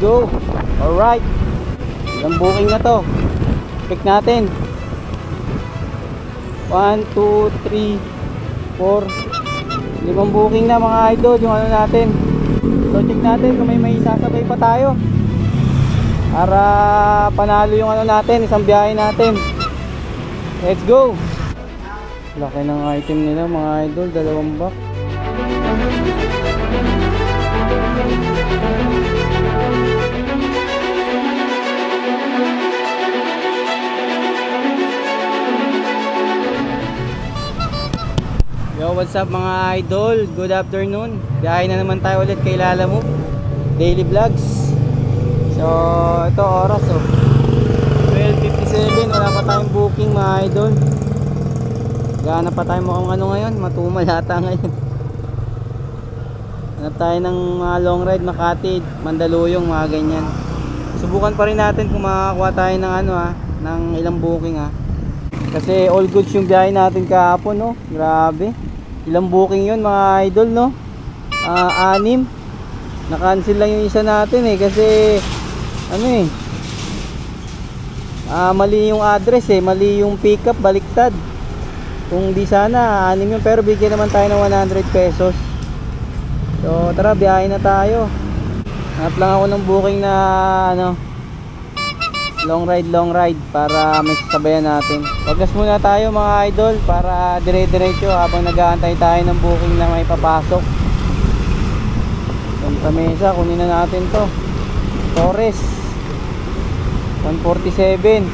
go. Alright. Ilang booking na to? Check natin. 1, 2, 3, 4. 5 booking na mga idol yung ano natin. So check natin kung may sasabay pa tayo para panalo yung ano natin, isang biyahe natin. Let's go. Laki ng item nila mga idol, 2 box. Yo, what's up mga idol? Good afternoon. Biyahe na naman tayo ulit kay Lalamove Daily Vlogs. So, ito oras 12:57. Wala pa tayong booking mga idol. Gana pa tayo mukhang ano ngayon, matumal yata ngayon. Hanap tayo ng mga long ride, Makati, Mandaluyong, mga ganyan. Subukan pa rin natin kung makakuha tayo ng ano ng ilang booking Kasi all goods yung biyahe natin kahapon, no? Grabe. Ilang booking yun mga idol, no? 6. Na-cancel lang yung isa natin kasi ano mali yung address mali yung pickup, baliktad. Kung di sana 6 yun, pero bigyan naman tayo ng 100 pesos. So tara, biyahe na tayo. Hanap lang ako ng booking na long ride para may sasabayan natin. Wagas muna tayo mga idol para dire-diretso habang nag-aantay tayo ng booking na may papasok. Santa Mesa, kunin na natin to. Torres 147.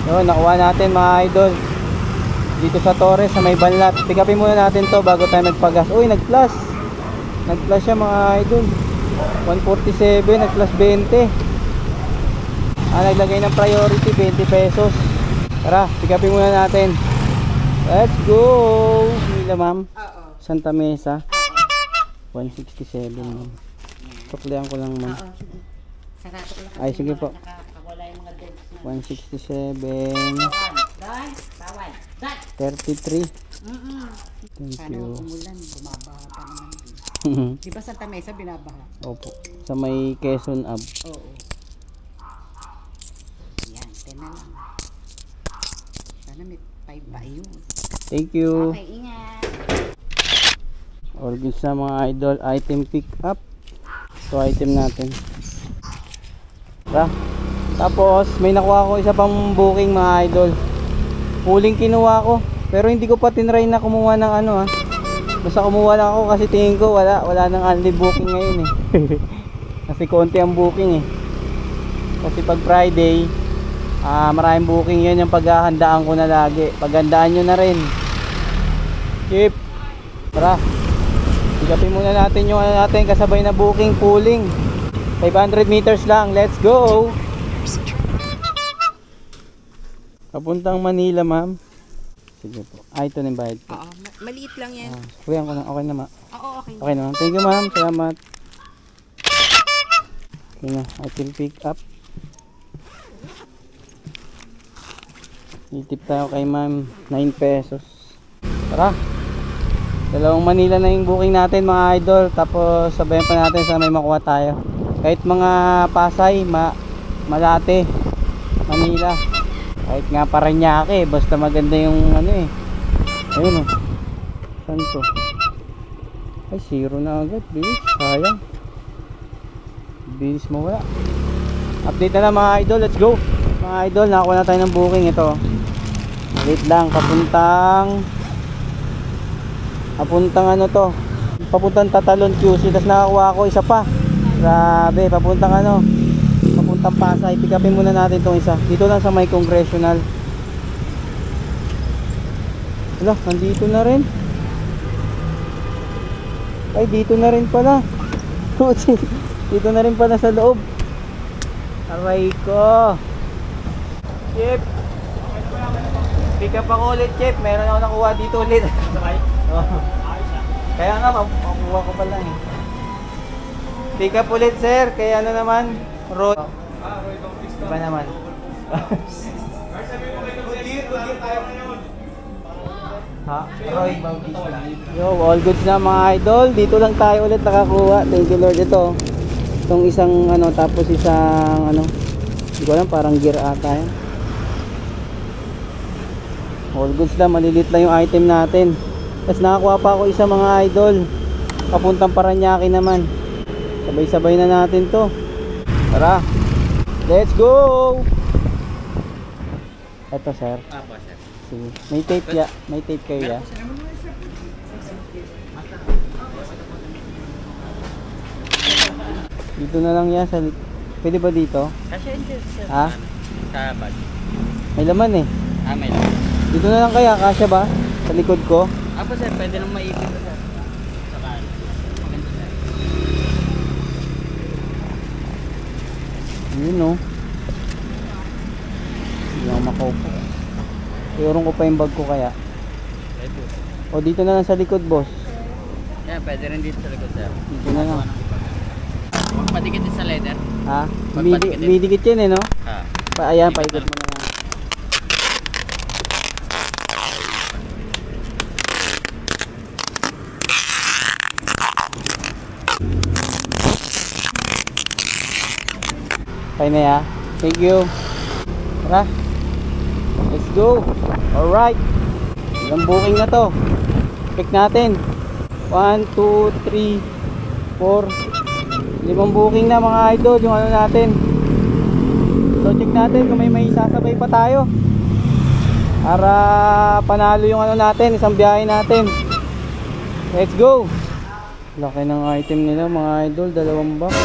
Yun, nakuha natin mga idol dito sa Torres sa may banlat. Pick upin muna natin to bago tayo magpagas. Uy, nag-plus siya mga idol. 147, nag-plus 20. Naglagay ng priority 20 pesos. Tara, pick upin muna natin. Let's go. Nila ma'am. Santa Mesa 167 ma'am. Tuklihan ko lang ma'am. Ay sige po. 167 33. Thank you. Di ba Santa Mesa binabaha? Opo. Sa may Quezon Ave. Oo. Yan, 10 na lang. Sana may 5 pa yun. Thank you. Okay, ingat. Organs sa mga idol, item pick up. So item natin. Tapos may nakuha ko isa pang booking mga idol. Huling kinuha ko, pero hindi ko pa tinry na kumuha ng basta kumuha lang ako kasi tingin ko wala nang only booking ngayon kasi konti ang booking kasi pag Friday maraming booking. Yun yung paghahandaan ko na lagi. Paghandaan nyo na rin. Chip, tara, sigapin muna natin yung natin kasabay na booking. Pooling 500 meters lang. Let's go. Papuntang Manila ma'am. Sige po. Ito na yung bayad po. Oo, maliit lang yan. Kuyan ko na. Okay na ma. Oo, okay. Okay na ma'am. Thank you ma'am. Salamat. Okay na. I will pick up. Itip tayo kay ma'am. 9 pesos. Tara. 2 Manila na yung booking natin mga idol. Tapos sabayan pa natin sa may makuha tayo. Kahit mga Pasay, Malate, Manila. Kahit nga Parañaque, basta maganda yung ayun saan to? Ay, 0 na agad, bilis, sayang. Bilis mo wala. Update na lang mga idol, let's go. Mga idol, nakakuha na tayo ng booking. Ito, wait lang, papuntang papuntang Tatalon QC. Tapos nakakuha ako isa pa. Grabe, papuntang Pasay. Pick upin muna natin itong isa. Dito lang sa may Congressional. Wala, nandito na rin. Ay, dito na rin pala. Dito na rin pala sa loob. Aray ko. Chip, pick up ako ulit, Chip. Meron ako nakuha dito ulit. Kaya nga, makuha ko pala Pick up ulit, sir. Kaya naman, road. Iba naman. Good year tayo ngayon. Ha? Roy Bautista. Yo, all goods na mga idol. Dito lang tayo ulit nakakuha. Thank you Lord. Ito. Itong isang ano, tapos isang ano. Hindi ko alam, parang gear ata yan. All goods na, malilit lang yung item natin. Tapos nakakuha pa ako isa mga idol. Papuntang Paranaque naman. Sabay-sabay na natin to. Tara. Let's go! Ito sir. Apa, sir? Sige. May tape ya. May tape kayo ya. Dito na lang ya. Pwede ba dito? Kasi hindi, sir. Ha? Sa bag. May laman eh. May lang. Dito na lang kaya. Kasya ba? Sa likod ko. Apa, sir? Pwede nang maipit ko, sir. Saka, maganda, sir. Yun o. Hindi ako makaupo. Iurong ko pa yung bag ko kaya. Ito. O dito na lang sa likod boss. Yan, pwede rin dito sa likod, sir. Dito na lang. Magpadikit din sa leather. Ha? Magpadikit din. Midikit yan eh no? Ha. Ayan, paikot mo na lang. Okay na ya. Thank you. Tara. Let's go. Alright. Ilang booking na to. Check natin. 1, 2, 3, 4. 5 booking na mga idol. Yung ano natin. So check natin kung may sasabay pa tayo. Para panalo yung ano natin. Isang biyahe natin. Let's go. Laki ng item nila mga idol. 2 box.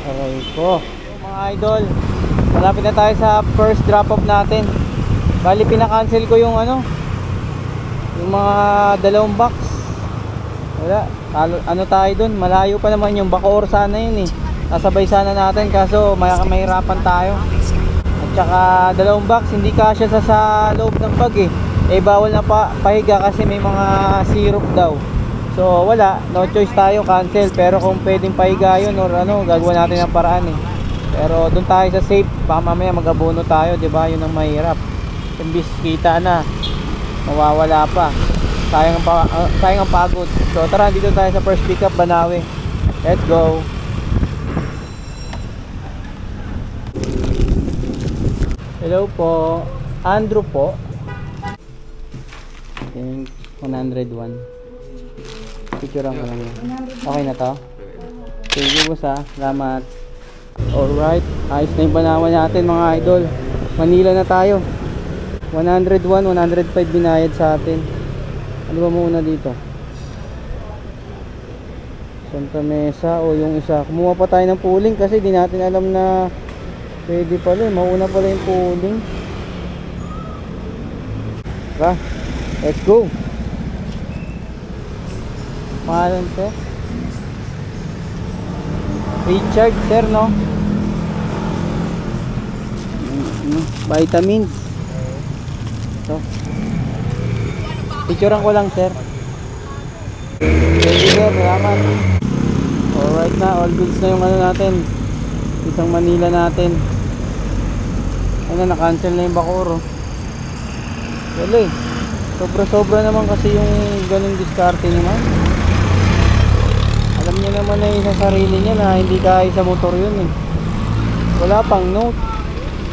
Aray ko. Mga idol, malapit na tayo sa first drop off natin. Bali pinakancel ko yung ano, yung mga 2 box. Wala, ano tayo dun, malayo pa naman yung Bacoor sana yun eh. Sasabay sana natin kaso mahirapan tayo. At saka 2 box, hindi kasya sa loob ng bag eh. Eh bawal na pahiga kasi may mga syrup daw. So wala, no choice tayo, cancel. Pero kung pwedeng pahiga yun or ano, gagawa natin ng paraan eh. Pero doon tayo sa safe, baka mamaya mag-abono tayo, 'di ba? Yun ang mahirap. Imbis kita na, mawawala pa. Sayang ang pagod. So tara, dito tayo sa first pickup, Banawe. Let's go. Hello po, Andrew po. Think 101. Picturean ko lang yan. Okay na to? Thank you boss ha. Salamat. Alright. Ayos na yung Banawe natin mga idol. Manila na tayo. 101, 105 binayad sa atin. Ano ba muna dito? Santa Mesa o yung isa. Kumuha pa tayo ng pooling kasi di natin alam na pwede pala. Mauna pala yung pooling. Tara. Let's go. Pangalan sir? Richard sir no? Vitamins. Ito. Picturean ko lang sir. Thank you sir, salamat. Alright na, all goods na yung ano natin. Isang Manila natin. Ayun na, na-cancel na yung Bacoor. Wala eh. Sobra-sobra naman kasi yung ganung diskarte naman. Alam niya naman na yung sa sarili niya na hindi kaya sa motor yun eh. Wala pang note.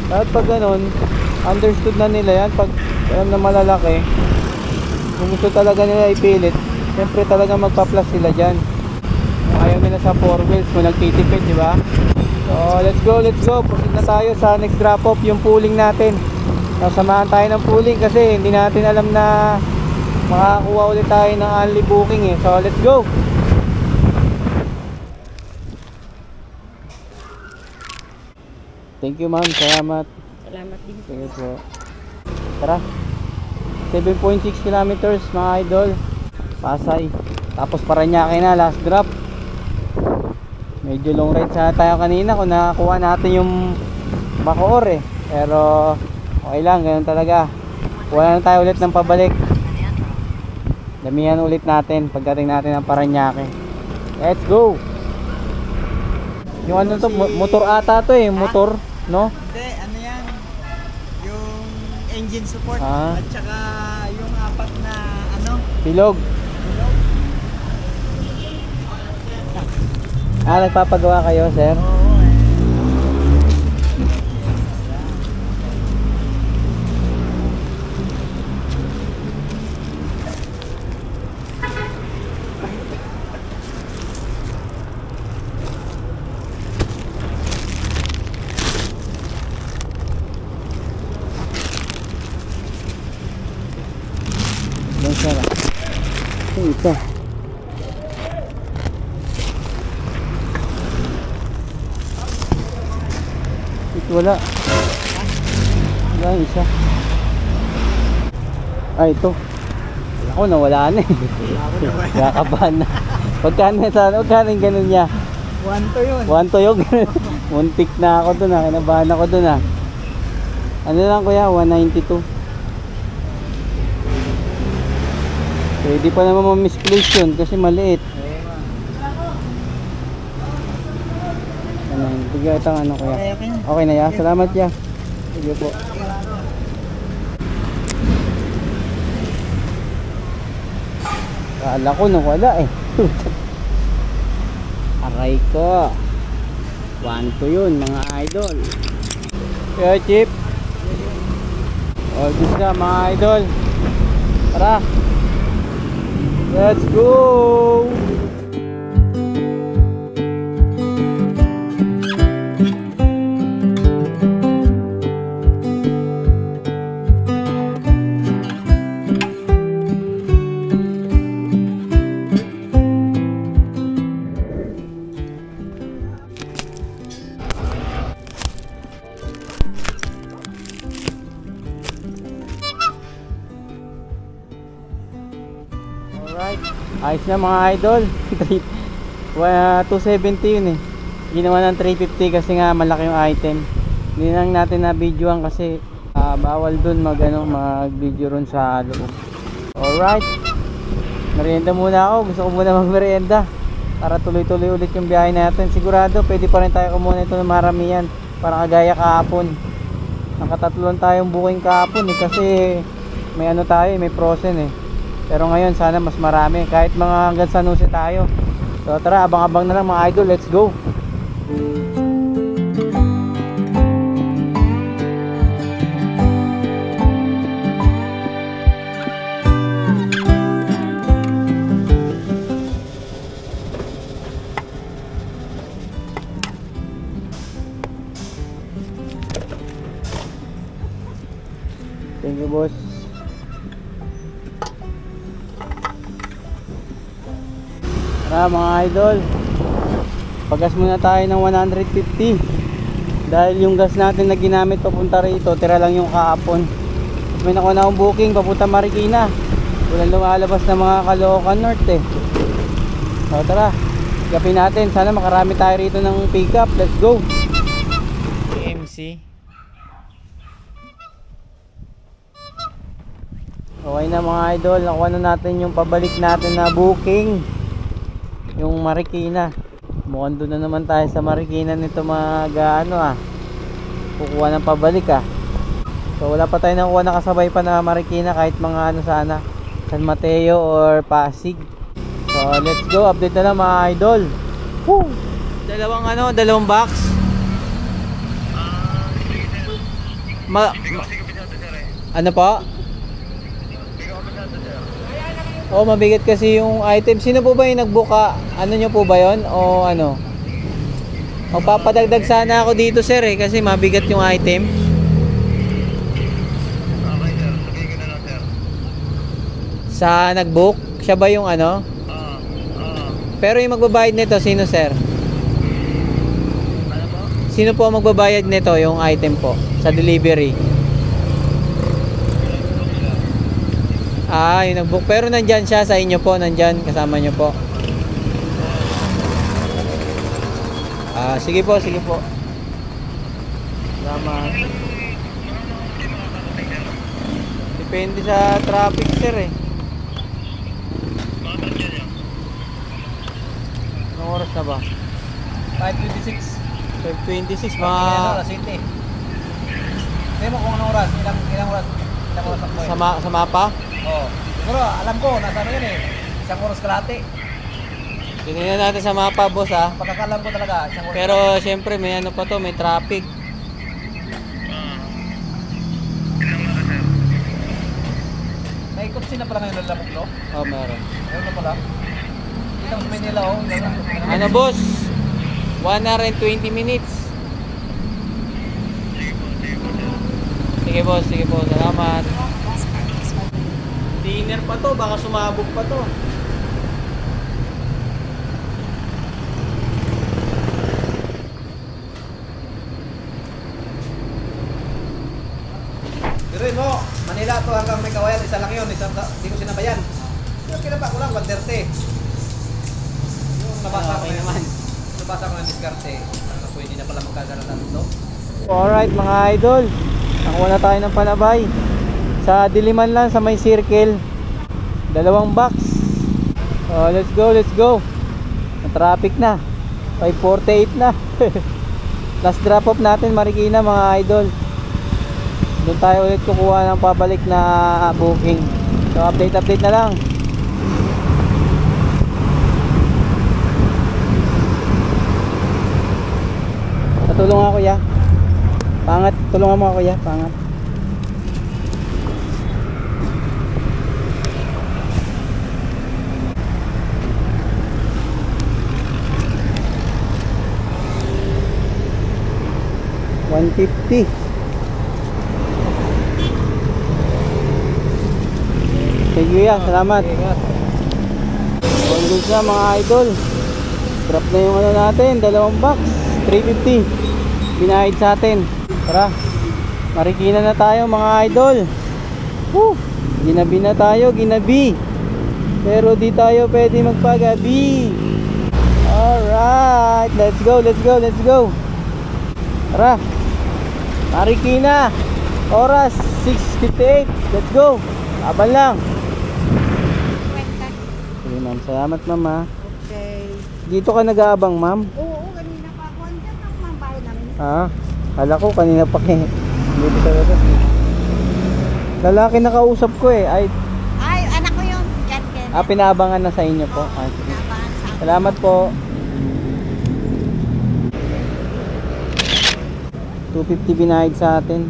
At pag ganun, understood na nila yan. Pag alam na malalaki, kung gusto talaga nila ipilit, siyempre talaga magpa-plus sila dyan. Kung ayaw nila sa 4 wheels, kung nagtitipid, di ba? So let's go, let's go. Proceed na tayo sa next drop off, yung pooling natin. Samahan tayo ng pooling kasi hindi natin alam na makakuha ulit tayo ng only booking eh. So let's go. Thank you ma'am, salamat. Salamat din. Sige po. Tara. 7.6 kilometers mga idol. Pasay. Tapos Paranaque na, last drop. Medyo long ride sana tayo kanina kung nakakuha natin yung Bacoor eh. Pero okay lang, ganun talaga. Kuha na tayo ulit ng pabalik. Damihan ulit natin pagdating natin ng Paranaque. Let's go. Yung ano to, motor ata to eh, motor, no? Hindi, ano yan? Yung engine support Ah. at saka yung Bilog. Nagpapagawa kayo, sir? Yan, sir. Ito. Wala. Wala yung isa. Ito. Ako nawala na eh. Kakabahan na. Pagkano yung ganun niya? 1 to yun. 1 to yung muntik na ako dun ha. Kinabahan ako dun ha. Ano lang kuya? 192. Pwede pa naman ma-misplace yun kasi maliit. Bigyan itang ano kuya. Okay na ya. Salamat ya. Sige po. Kala ko nung wala eh. Aray ko. 1 to yun mga idol. Kaya chip. All this na mga idol. Tara. Let's go. Alright, ayos na mga idol. 270 yun eh. Ginawa ng 350 kasi nga malaki yung item. Hindi lang natin na videoan kasi bawal dun mag video ron sa loob. Alright, merienda muna ako. Gusto ko muna mag merienda para tuloy-tuloy ulit yung biyahe natin. Sigurado pwede pa rin tayo kumuha ito ng maramihan para kagaya kahapon. Nakatatlo lang tayong booking kahapon eh, kasi may ano tayo, may frozen eh. Pero ngayon sana mas marami, kahit mga hanggang San Jose tayo. So tara, abang-abang na lang mga idol, let's go. Thank you boss. Mga idol, pagas muna tayo ng 150 dahil yung gas natin na ginamit papunta rito, tira lang yung kahapon. May nakuha na akong booking papunta Marikina, walang lumalabas na mga Caloocan North eh. So tara, gapin natin, sana makarami tayo rito ng pickup. Let's go. AMC. Okay na mga idol, nakuha na natin yung pabalik natin na booking, yung Marikina. Mukhang doon na naman tayo sa Marikina nito kukuha ng pabalik So wala pa tayo nakuha nakasabay pa na Marikina, kahit mga sana San Mateo or Pasig. So let's go, update na lang mga idol. Woo! Dalawang box. Ano po? Oh, mabigat kasi yung item. Sino po ba yung nagbuka? Ano nyo po ba yon? O ano? Magpapadagdag sana ako dito sir eh, kasi mabigat yung item. Okay sir, sabihin ko na lang sir. Sa nagbook? Siya ba yung ano? Pero yung magbabayad nito, sino sir? Ano po? Sino po ang magbabayad nito, yung item po, sa delivery? Yung nagbook. Pero nandyan siya sa inyo po, nandyan, kasama nyo po. Sige po, sige po. Salamat. Depende sa traffic sir eh. Anong oras na ba? 5:26. 5:26 Alas 7. Hindi mo kung anong oras, ilang oras ako sa mapa? Oo. Siguro, alam ko, nasa ano yan eh. Isang oras kalahati. Tingnan natin sa mapa, boss, ha. Pagkakalam ko talaga, isang oras. Pero syempre may ano pa to, may traffic. Naikot sila pala ngayon ng lamok, no? Oh, meron. Meron na pala. Dito sa Manila, oh. Ano, boss? 1 hour and 20 minutes. Sige, boss. Sige po. Salamat. Dinner pa to. Baka sumabog pa to. Pero yun mo, Manila to hanggang may kawayan, isa lang yun, hindi ko sinabayan. Pero kinapa ko lang, 130. Yung nabasa ko Okay naman. nabasa ko ng diskarte, pwede na pala magkagana ng tatlo. Alright, mga idol. Nakuha na tayo ng panabay. Sa Diliman lang, sa may circle. 2 box. Oh, let's go, let's go. Traffic na. 5:48 na. Last drop off natin, Marikina, mga idol. Doon tayo ulit kukuha ng pabalik na booking. So update na lang. Tulungan ako, ya. Pangat, tulungan mo ako, ya. Pangat. $150. Thank you, ya. Salamat. All good na, mga idol. Drop na yung ano natin, 2 box, 350. Binayad sa atin. Tara, Marikina na tayo, mga idol. Woo! Ginabi na tayo, ginabi. Pero di tayo pwede magpagabi. Alright, let's go, let's go, let's go. Tara, Marikina. Oras 6:58. Let's go. Laban lang. Okay, ma'am. Salamat, ma'am, ha. Okay. Dito ka nag-aabang, ma'am? Oo, kanina pa ako. Andiyan ako mga bahay namin. Ah, kala ko kanina pa kayo. Dito talaga. Lalaki na kausap ko eh. Ay, Anak ko yun. Yan, Ken. pinaabangan na sa inyo po. Ah, sige. Nabangan sa akin. Salamat po. 250 binayad sa atin.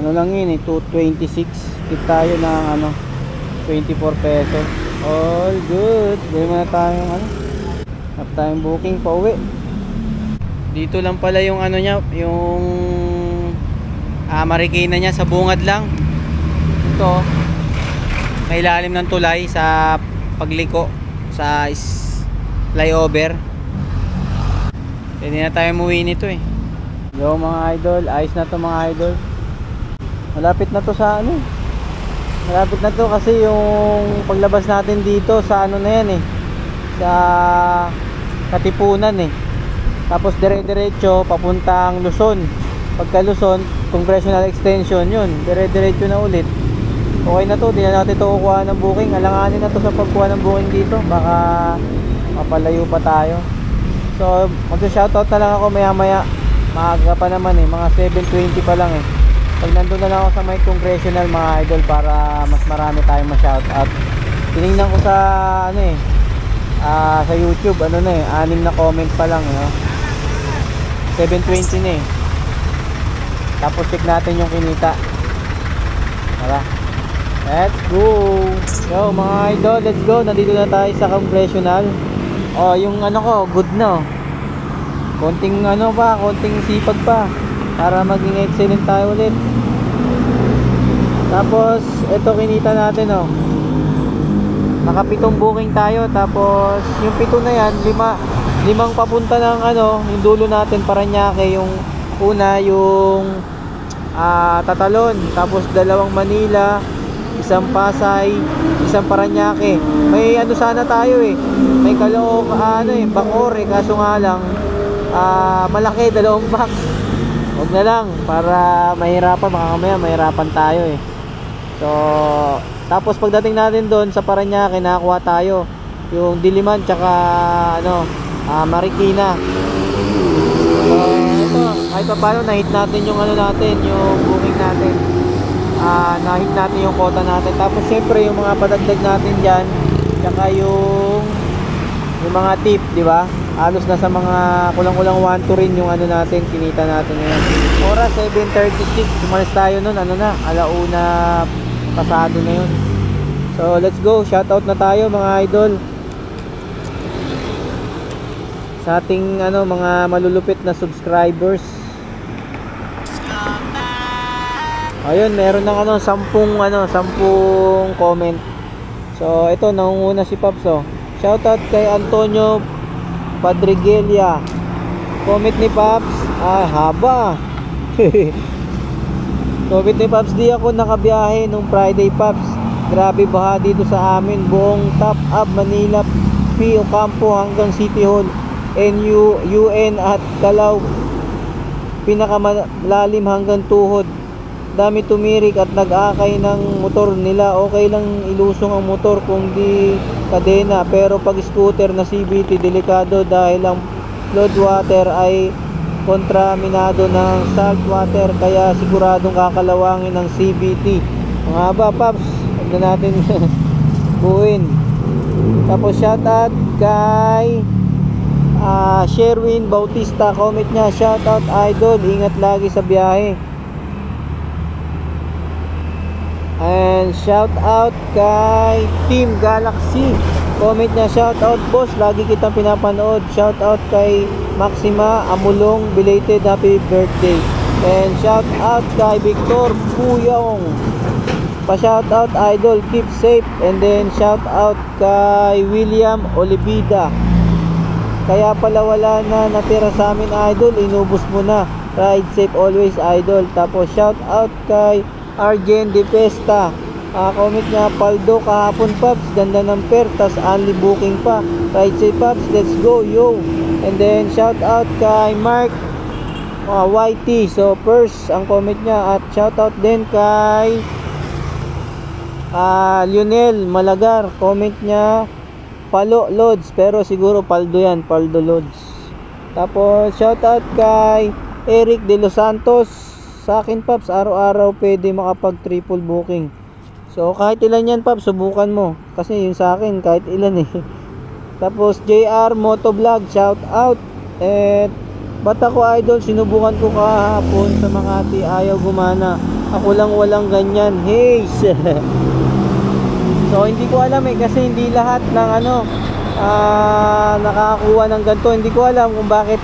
Ano lang yun eh, 226. Tip tayo ng ano, 24 pesos. All good. Bili muna tayong ano, up tayong booking pa uwi. Dito lang pala yung ano niya, yung Marikina niya, sa bungad lang. Ito, may ilalim ng tulay sa pagliko sa flyover. Pwede na tayo umuwi nito eh. Yo mga idol, ayos na to mga idol. Malapit na to sa ano. Malapit na to kasi yung paglabas natin dito sa ano na yan eh. Sa Katipunan eh. Tapos dire-diretso papuntang Luzon. Pagka Luzon, Congressional Extension yun. Dire-diretso na ulit. Okay na to, di na natin to kukuha ng booking. Alanganin na to sa pagkuha ng booking dito. Baka mapalayo pa tayo. So, mag-shoutout na lang ako maya-maya. Maaga pa naman eh, mga 7:20 pa lang eh. Pag nandun na lang ako sa may Congressional, mga idol, para mas marami tayong ma-shoutout. Tinignan ko sa ano eh, sa YouTube, ano na eh, 6 na comment pa lang eh. 7:20 na eh. Tapos check natin yung kinita. Tara, let's go. Yo mga idol, let's go. Nandito na tayo sa Congressional. Oh, yung ano ko, good na oh. Konting ano pa, konting sipag pa para maging excellent tayo ulit. Tapos ito kinita natin oh. Nakapitong booking tayo. Tapos yung pito na yan, limang papunta ng ano, yung dulo natin Parañaque. Yung una yung Tatalon, tapos 2 Manila, 1 Pasay, 1 Parañaque. May ano sana tayo eh, may Calooc, ano eh, Bacoor eh, kaso nga lang malaki, 2 box. Huwag na lang para mahirapan, baka kamaya mahirapan tayo eh. So tapos pagdating natin doon sa Parañaque, nakakuha tayo yung Diliman tsaka ano, Marikina. So ito, kahit pa paano na-hit natin yung ano natin, yung booking natin. nahit natin yung quota natin. Tapos syempre yung mga padagdag natin dyan, tsaka yung mga tip, di ba? Halos na sa mga kulang-kulang 1-2 rin yung ano natin, kinita natin ngayon. Oras 7:36, umalis tayo nun, ano na, alauna pasado na yun. So let's go, shoutout na tayo mga idol sa ating mga malulupit na subscribers. Ayun, meron ng 10 comment. So ito, nangunguna si Pops, oh. Shoutout kay Antonio Padriguelia. Comment ni Pops, haba. Comment ni Pops, di ako nakabiyahe nung Friday, Pops. Grabe baha dito sa amin, buong Top Up Manila, P. Ocampo hanggang City Hall, NU, UN at Calao, pinakamalalim hanggang tuhod. Dami tumirik at nag-akay ng motor nila. Okay lang ilusong ang motor kung di kadena, pero pag scooter na CVT delikado dahil ang flood water ay kontraminado ng salt water, kaya siguradong kakalawangin ng CVT. Mga ba, Paps, huwag na natin buuin. Tapos shoutout kay Sherwin Bautista. Comment niya, shoutout idol, ingat lagi sa biyahe. And shout out kay Team Galaxy. Comment niya, shout out boss, lagi kitang pinapanood. Shout out kay Maxima Amulong, belated happy birthday. And shout out kay Victor Puyong, pa shout out idol, keep safe. And then shout out kay William Olivida. Kaya pala wala na natira sa amin idol, inubos mo na. Ride safe always idol. Tapos shout out kay Arjen De Pesta. Comment niya, paldo kahapon Paps, ganda ng pair, tas only booking pa. Ride safe Paps, let's go yo. And then shout out kay Mark YT. So first ang comment niya. At shout out din kay Lionel Malagar. Comment niya, Palo Lods, pero siguro paldo yan, paldo Lods. Tapos shout out kay Eric De Los Santos. Sa akin Paps, araw-araw pwede makapag triple booking. So kahit ilan yan Paps, subukan mo. Kasi yun sa akin, kahit ilan eh. Tapos JR Motovlog, shout out. And ba't ako idol, sinubukan ko kahapon sa Makati, ayaw gumana. Ako lang walang ganyan. Hey! So hindi ko alam kasi hindi lahat ng nakakakuha ng ganito. Hindi ko alam kung bakit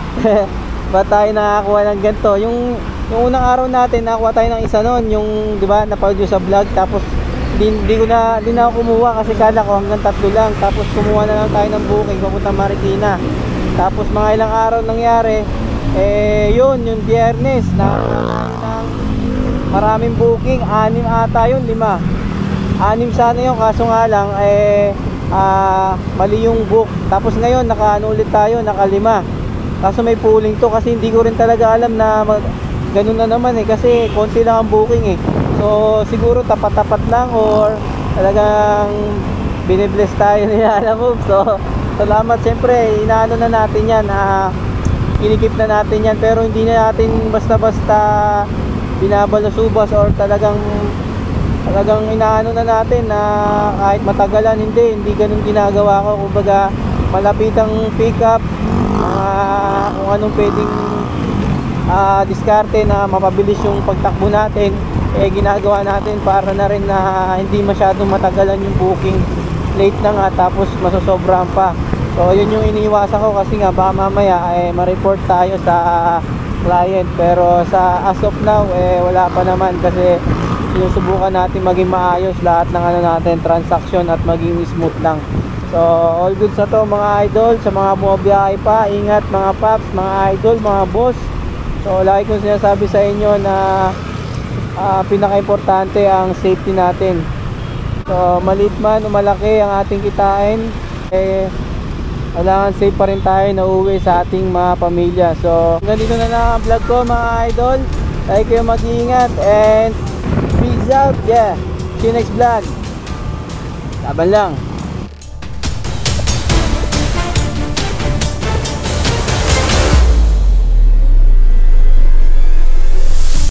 ba tayo nakakakuha ng ganito. Yung unang araw natin nakakuha tayo ng isa noon, yung 'di ba, napanood yung sa vlog. Tapos hindi na ako kumuha kasi kala ko hanggang 3 lang. Tapos kumuha na lang tayo ng booking papuntang Marikina. Tapos mga ilang araw nangyari, yun yung Biyernes na maraming booking, 6 ata yun, 5 sana yun, kaso nga lang mali yung book. Tapos ngayon ulit tayo, naka 5. Kaso may pooling to, kasi hindi ko rin talaga alam na ganun na naman kasi konti lang ang booking So siguro tapat-tapat lang or talagang binibless tayo niya, alam mo. So salamat, siyempre inaano na natin yan, kinikip na natin yan, pero hindi na natin basta-basta binabalasubas or talagang inaano na natin na kahit matagalan. Hindi ganun ginagawa ko. Kumbaga malapitang pick up, kung anong pwedeng diskarte na mapabilis yung pagtakbo natin, ginagawa natin para na rin na hindi masyadong matagalan yung booking. Late na nga tapos masosobrahan pa. So yun yung iniiwasan ko, kasi nga baka mamaya ma-report tayo sa client. Pero as of now wala pa naman, kasi sinusubukan natin maging maayos lahat ng natin, transaction, at maging smooth lang. So all good sa to mga idol. Sa mga bumabiyahe pa, ingat mga Paps, mga idol, mga boss. So lagi kong sinasabi sa inyo na pinaka-importante ang safety natin. So maliit man o malaki ang ating kitain, kailangan safe pa rin tayo na uwi sa ating mga pamilya. So hanggang dito na lang ang vlog ko mga idol. Lagi kayo mag-iingat and peace out. Yeah, see you next vlog. Laban lang.